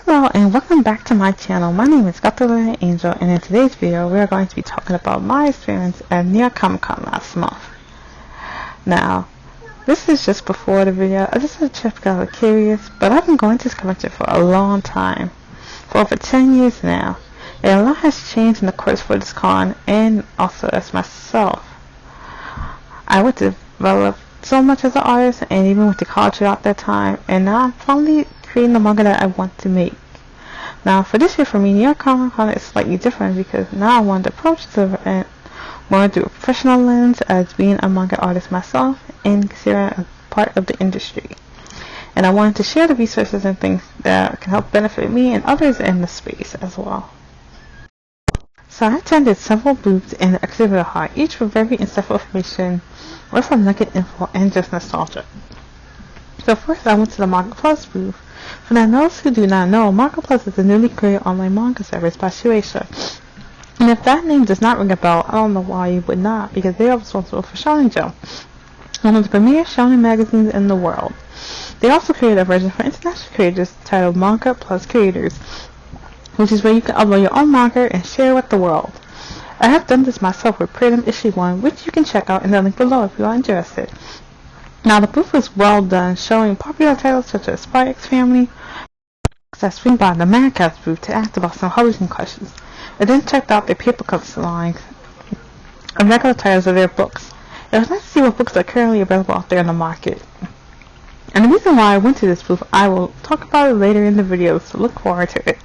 Hello and welcome back to my channel. My name is Angel, and in today's video we are going to be talking about my experience at New York Comic Con last month. Now, this is just before the video. I just had to check because I was curious, but I've been going to this convention for a long time, for over 10 years now, and a lot has changed in the course for this con and also as myself. I went to develop so much as an artist and even went to college throughout that time, and now I'm finally creating the manga that I want to make. Now for this year for me, New York Comic Con is slightly different because now I want to approach the event more through a professional lens as being a manga artist myself and considering a part of the industry. And I wanted to share the resources and things that can help benefit me and others in the space as well. So I attended several booths in the exhibit hall, each with very insightful information with some nugget info and just nostalgia. So first I went to the Manga Plus booth. For those who do not know, Manga Plus is a newly created online manga service by Shueisha. And if that name does not ring a bell, I don't know why you would not, because they are responsible for Shonen Jump, one of the premier shonen magazines in the world. They also created a version for international creators titled Manga Plus Creators, which is where you can upload your own manga and share it with the world. I have done this myself with Prelim Issue 1, which you can check out in the link below if you are interested. Now the booth was well done, showing popular titles such as Spy X Family. I swing by the Mancast booth to ask about some publishing questions, and then checked out their paper cups lines and regular titles of their books. It was nice to see what books are currently available out there in the market. And the reason why I went to this booth, I will talk about it later in the video, so look forward to it.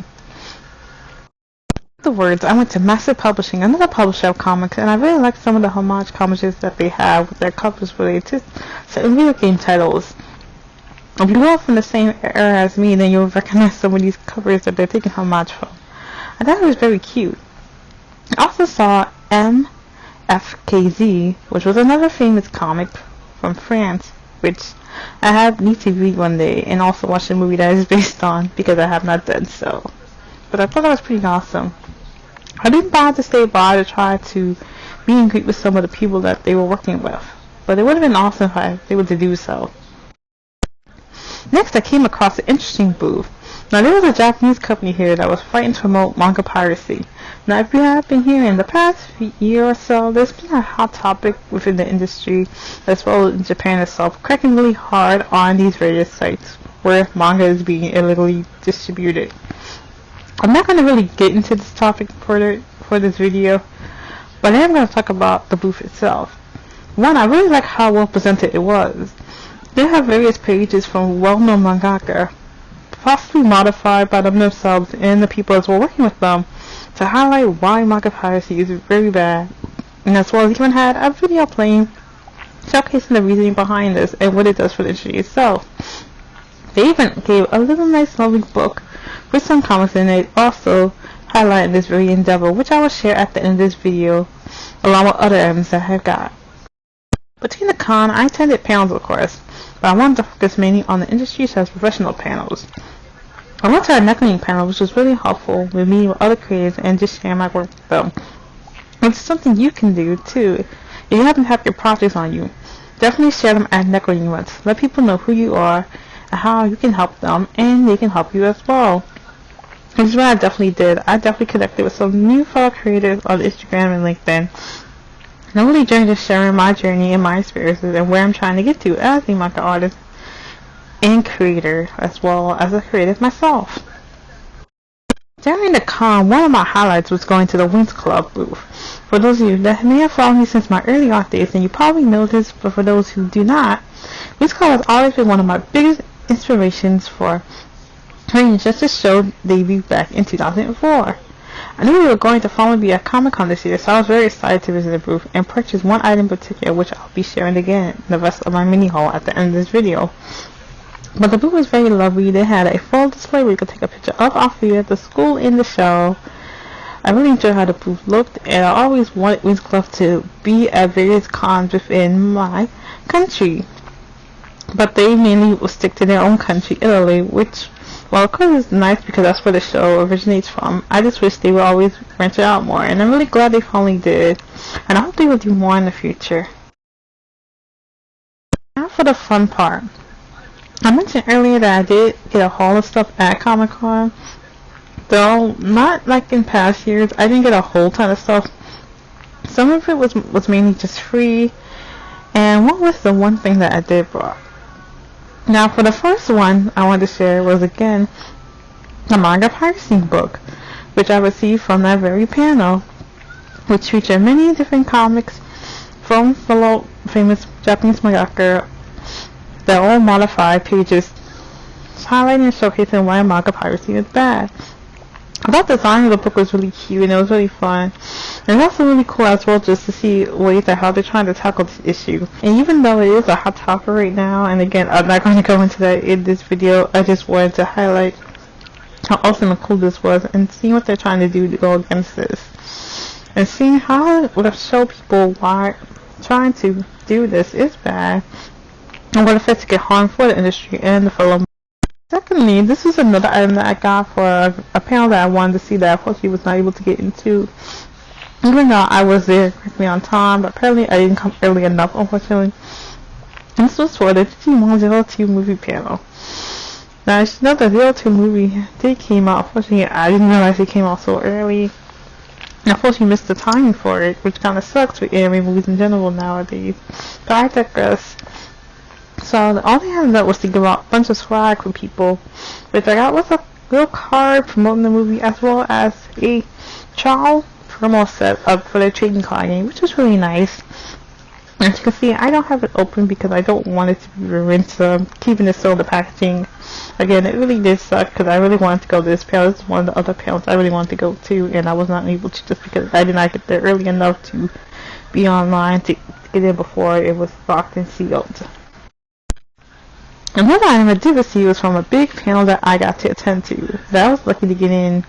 Afterwards, I went to Massive Publishing, another publisher of comics, and I really liked some of the homage comics that they have with their covers related to certain video game titles. If you are from the same era as me, then you'll recognize some of these covers that they're taking homage from. I thought it was very cute. I also saw MFKZ, which was another famous comic from France, which I need to read one day, and also watch the movie that is based on, because I have not done so. But I thought that was pretty awesome. I didn't bother to stay by to try to meet and greet with some of the people that they were working with, but it would have been awesome if I was able to do so. Next, I came across an interesting booth. Now, there was a Japanese company here that was fighting to promote manga piracy. Now, if you have been here in the past year or so, there's been a hot topic within the industry, as well as in Japan itself, cracking really hard on these various sites where manga is being illegally distributed. I'm not going to really get into this topic for this video, but I am going to talk about the booth itself. One, I really like how well presented it was. They have various pages from well-known mangaka, possibly modified by them themselves and the people as well working with them, to highlight why manga piracy is very bad, and as well as even had a video playing showcasing the reasoning behind this and what it does for the industry itself. They even gave a little nice lovely book with some comics in it, also highlighting this very endeavor, which I will share at the end of this video, along with other items that I have got. Between the con, I attended panels of course, but I wanted to focus mainly on the industry such as professional panels. I went to a networking panel, which was really helpful with meeting with other creators and just sharing my work with them. It's something you can do too. If you happen to have your projects on you, definitely share them at networking events. Let people know who you are and how you can help them, and they can help you as well. This is what I definitely did. I definitely connected with some new fellow creators on Instagram and LinkedIn. And I'm really enjoying just sharing my journey and my experiences and where I'm trying to get to as a manga artist and creator, as well as a creative myself. During the con, one of my highlights was going to the Wings Club booth. For those of you that may have followed me since my early art days, then you probably know this, but for those who do not, Wings Club has always been one of my biggest inspirations for creating just a show debuted back in 2004. I knew we were going to finally be at Comic Con this year, so I was very excited to visit the booth and purchase one item in particular, which I'll be sharing again in the rest of my mini haul at the end of this video. But the booth was very lovely. They had a full display where you could take a picture of Althea, the school, in the show. I really enjoyed how the booth looked, and I always wanted Wings Club to be at various cons within my country. But they mainly will stick to their own country, Italy, which, well, of course is nice because that's where the show originates from. I just wish they would always venture out more, and I'm really glad they finally did, and I hope they will do more in the future. Now for the fun part. I mentioned earlier that I did get a haul of stuff at Comic Con. Though not like in past years, I didn't get a whole ton of stuff. Some of it was mainly just free, and what was the one thing that I did brought? Now, for the first one I wanted to share was again the manga piracy book, which I received from that very panel, which featured many different comics from fellow famous Japanese mangaka that all modified pages, highlighting and showcasing why manga piracy is bad. I thought the design of the book was really cute and it was really fun. And it's also really cool as well just to see ways that how they're trying to tackle this issue. And even though it is a hot topic right now, and again, I'm not going to go into that in this video, I just wanted to highlight how awesome and cool this was and seeing what they're trying to do to go against this. And seeing how it would show people why trying to do this is bad and what effects it can harm for the industry and the fellow. Secondly, this is another item that I got for a panel that I wanted to see that I unfortunately was not able to get into. Even though I was there correctly on time, but apparently I didn't come early enough, unfortunately. And this was for the Digimon 02 movie panel. Now, I should know the 02 movie did came out. Unfortunately, I didn't realize it came out so early. And unfortunately, missed the timing for it, which kind of sucks with anime movies in general nowadays. But I digress. So all they had was to give out a bunch of swag for people, which I got was a little card promoting the movie as well as a child promo set up for their trading card game, which was really nice. As you can see, I don't have it open because I don't want it to be ruined, so I'm keeping it still in the packaging. Again, it really did suck because I really wanted to go to this panel. This is one of the other panels I really wanted to go to, and I was not able to just because I did not get there early enough to be online to get in before it was locked and sealed. Another item I did receive was from a big panel that I got to attend to, that I was lucky to get in,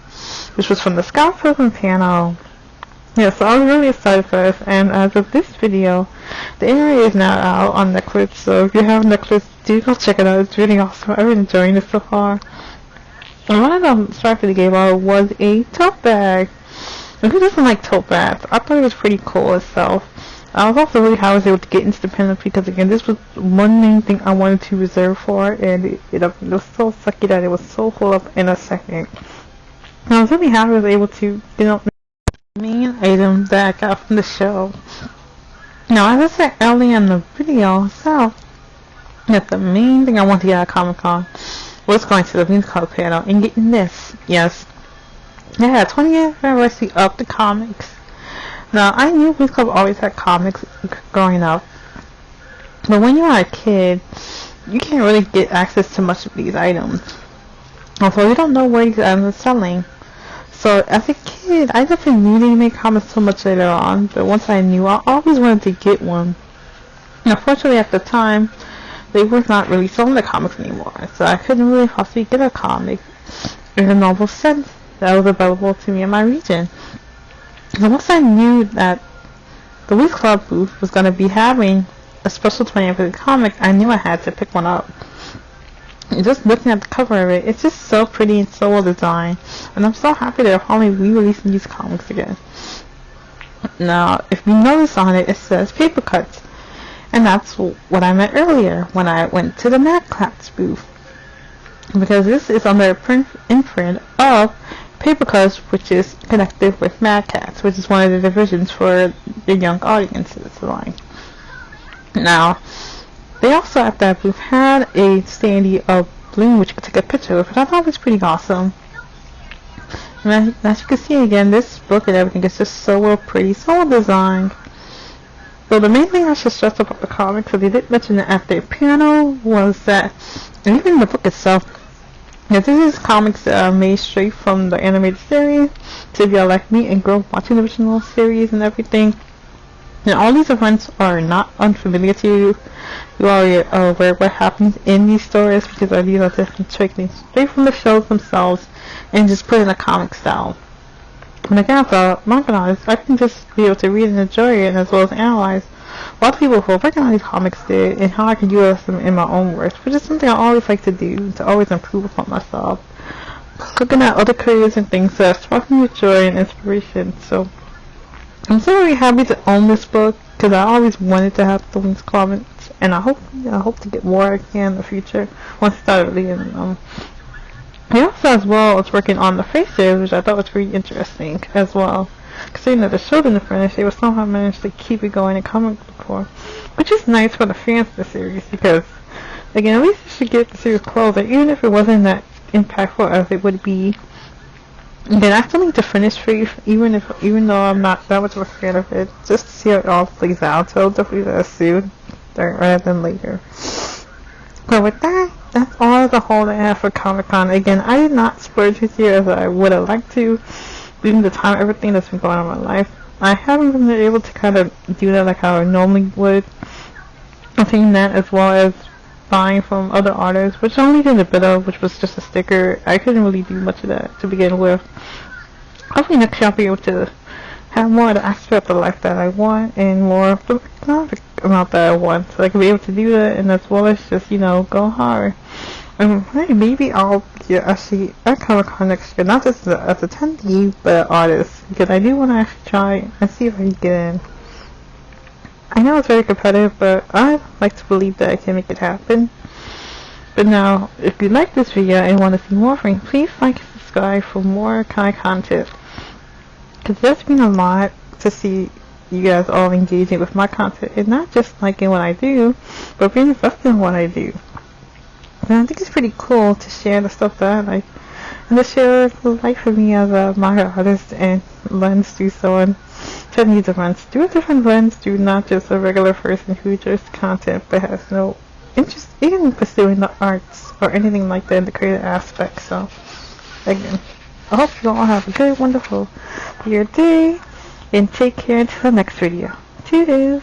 which was from the Scott Pilgrim panel. Yeah, so I was really excited for this, and as of this video, the anime is now out on Netflix, so if you have Netflix, do go check it out. It's really awesome. I've been enjoying it so far. And one of the stripes they gave out was a tote bag. And who doesn't like tote bags? I thought it was pretty cool itself. I was also really happy I was able to get into the panel because again, this was one main thing I wanted to reserve for, and it was so sucky that it was so full up in a second. And I was really happy I was able to get up the main item that I got from the show. Now, as I said earlier in the video, so that the main thing I wanted to get at Comic Con was going to the Wings Club panel and getting this. Yes, they had 20th anniversary of the comics. Now, I knew Wings Club always had comics growing up, but when you're a kid, you can't really get access to much of these items. Also, you don't know where these items are selling. So, as a kid, I definitely knew they made comics so much later on, but once I knew, I always wanted to get one. And unfortunately, at the time, they were not really selling the comics anymore, so I couldn't really possibly get a comic in a normal sense that was available to me in my region. So once I knew that the Wings Club booth was going to be having a special 20th anniversary comic, I knew I had to pick one up. And just looking at the cover of it, it's just so pretty and so well designed, and I'm so happy they're finally re-releasing these comics again. Now, if you notice on it, it says paper cuts, and that's what I meant earlier when I went to the Mad Clats booth, because this is under INPRNT of Paper Cuts, which is connected with Mad Cats, which is one of the divisions for the young audiences line. Now, they also at that booth had a standee of Bloom, which you could take a picture of, which I thought was pretty awesome. And as you can see again, this book and everything is just so well pretty, so well designed. So the main thing I should stress about the comics, because they did mention it at their panel, was that, and even the book itself, that this is comics that are made straight from the animated series. So if you're like me and grew up watching the original series and everything, and all these events are not unfamiliar to you. You already are aware what happens in these stories, because these are just taken straight from the shows themselves and just put in a comic style. And again, as a manga artist, I can just be able to read and enjoy it, as well as analyze what people who are working on these comics did and how I can utilize them in my own works, which is something I always like to do, to always improve upon myself. Looking at other careers and things that spark me with joy and inspiration. So I'm so very happy to own this book, because I always wanted to have the Wings comics and I hope to get more again in the future once I start reading. He also as well is working on the face series, which I thought was pretty interesting as well. Considering that the show didn't finish, they would somehow manage to keep it going in comic book form, which is nice for the fans of the series because, again, at least you should get the series closer, even if it wasn't that impactful as it would be. Again, I still need to finish Faith, even though I'm not that much of a fan of it, just to see how it all plays out. So I'll definitely do that soon, rather than later. But with that, that's all the haul I have for Comic Con. Again, I did not splurge this year as I would have liked to, given the time, everything that's been going on in my life. I haven't been able to kind of do that like how I normally would. I'm thinking that as well as buying from other artists, which I only did a bit of, which was just a sticker. I couldn't really do much of that to begin with. Hopefully next year I'll be able to have more of the aspect of life that I want and more of the economic amount that I want, so I can be able to do that, and as well as just, go hard. And maybe I'll actually at Comic Con next year, not just as an attendee, but an artist, because I do want to actually try and see if I can get in. I know it's very competitive, but I like to believe that I can make it happen. But now, if you like this video and want to see more from me, please like and subscribe for more kind of content. Because that's been a lot to see you guys all engaging with my content, and not just liking what I do, but being invested in what I do. And I think it's pretty cool to share the stuff that I like, and to share the life of me as a manga artist and lens through someone that needs a lens, through a different lens, through not just a regular person who just content but has no interest in pursuing the arts or anything like that in the creative aspect. So, again, I hope you all have a good, wonderful your day, and take care until the next video. Toodles!